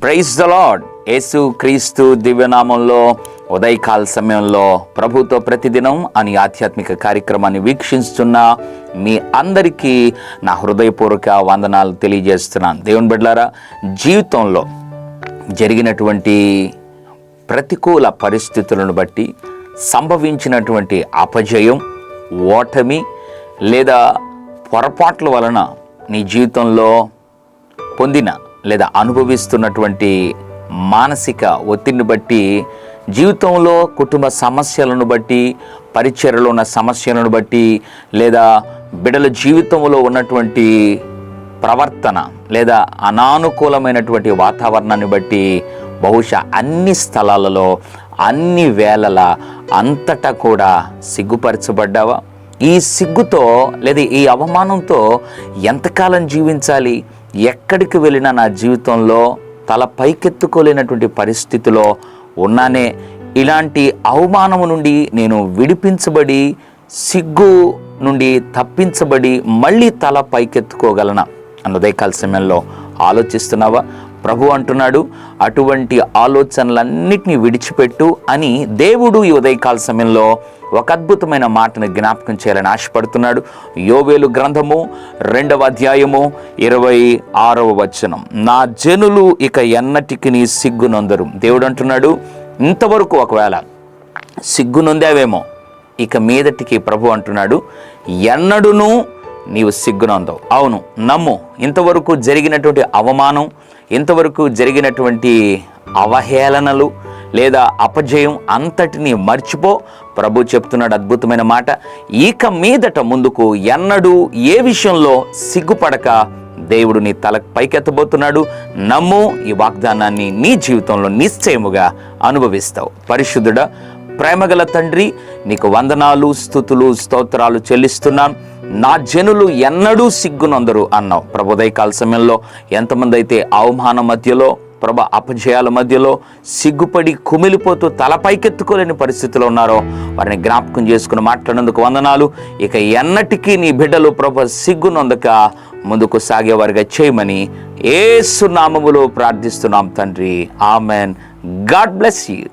Praise the lord. యేసు క్రీస్తు దివ్యనామంలో ఉదయకాల సమయంలో ప్రభుతో ప్రతిదినం అనే ఆధ్యాత్మిక కార్యక్రమాన్ని వీక్షిస్తున్న మీ అందరికీ నా హృదయపూర్వక వందనాలు తెలియజేస్తున్నాను. దేవుని బిడ్డలారా, జీవితంలో జరిగినటువంటి ప్రతికూల పరిస్థితులను బట్టి సంభవించినటువంటి అపజయం, ఓటమి లేదా పొరపాట్ల వలన నీ జీవితంలో పొందిన లేదా అనుభవిస్తున్నటువంటి మానసిక ఒత్తిడిని బట్టి, జీవితంలో కుటుంబ సమస్యలను బట్టి, పరిచర్యలో ఉన్న సమస్యలను బట్టి, లేదా బిడ్డల జీవితంలో ఉన్నటువంటి ప్రవర్తన లేదా అనానుకూలమైనటువంటి వాతావరణాన్ని బట్టి బహుశా అన్ని స్థలాలలో అన్ని వేళల అంతటా కూడా సిగ్గుపరచబడ్డావా? ఈ సిగ్గుతో లేదా ఈ అవమానంతో ఎంతకాలం జీవించాలి? ఎక్కడికి వెళ్ళినా నా జీవితంలో తల పైకెత్తుకోలేనటువంటి పరిస్థితిలో ఉన్నానే. ఇలాంటి అవమానము నుండి నేను విడిపించబడి, సిగ్గు నుండి తప్పించబడి మళ్ళీ తల పైకెత్తుకోగలనా అన్న ఉదయకాల సమయంలో ఆలోచిస్తున్నావా? ప్రభు అంటున్నాడు, అటువంటి ఆలోచనలన్నిటినీ విడిచిపెట్టు అని దేవుడు ఈ ఉదయకాల సమయంలో ఒక అద్భుతమైన మాటను జ్ఞాపకం చేయాలని ఆశపడుతున్నాడు. యోవేలు గ్రంథము 2వ అధ్యాయము 26వ వచనం, నా జనులు ఇక ఎన్నటికి నీ సిగ్గునొందరు. దేవుడు అంటున్నాడు, ఇంతవరకు ఒకవేళ సిగ్గునొందావేమో, ఇక మీదటికి ప్రభు అంటున్నాడు, ఎన్నడూనూ నీవు సిగ్గునొందవు. అవును, నమ్ము. ఇంతవరకు జరిగినటువంటి అవమానం, ఇంతవరకు జరిగినటువంటి అవహేళనలు లేదా అపజయం అంతటిని మర్చిపో. ప్రభు చెప్తున్నాడు అద్భుతమైన మాట, ఇక మీదట ముందుకు ఎన్నడూ ఏ విషయంలో సిగ్గుపడక దేవుడు నీ తల పైకెత్తబోతున్నాడు. నమ్ము, ఈ వాగ్దానాన్ని నీ జీవితంలో నిశ్చయముగా అనుభవిస్తావు. పరిశుద్ధుడా, ప్రేమగల తండ్రి, నీకు వందనాలు, స్తుతులు, స్తోత్రాలు చెల్లిస్తున్నాను. నా జనులు ఎన్నడూ సిగ్గునొందరు అన్నావు. ప్రభు ఉదయకాల సమయంలో ఎంతమంది అయితే అవమానం మధ్యలో, ప్రభు అపజయాల మధ్యలో సిగ్గుపడి కుమిలిపోతూ తల పైకెత్తుకోలేని పరిస్థితిలో ఉన్నారో వారిని జ్ఞాపకం చేసుకుని మాట్లాడినందుకు వందనాలు. ఇక ఎన్నటికీ నీ బిడ్డలు ప్రభు సిగ్గునొందక ముందుకు సాగేవారిగా చేయమని యేసు నామములో ప్రార్థిస్తున్నాం తండ్రి. ఆమెన్. God bless you.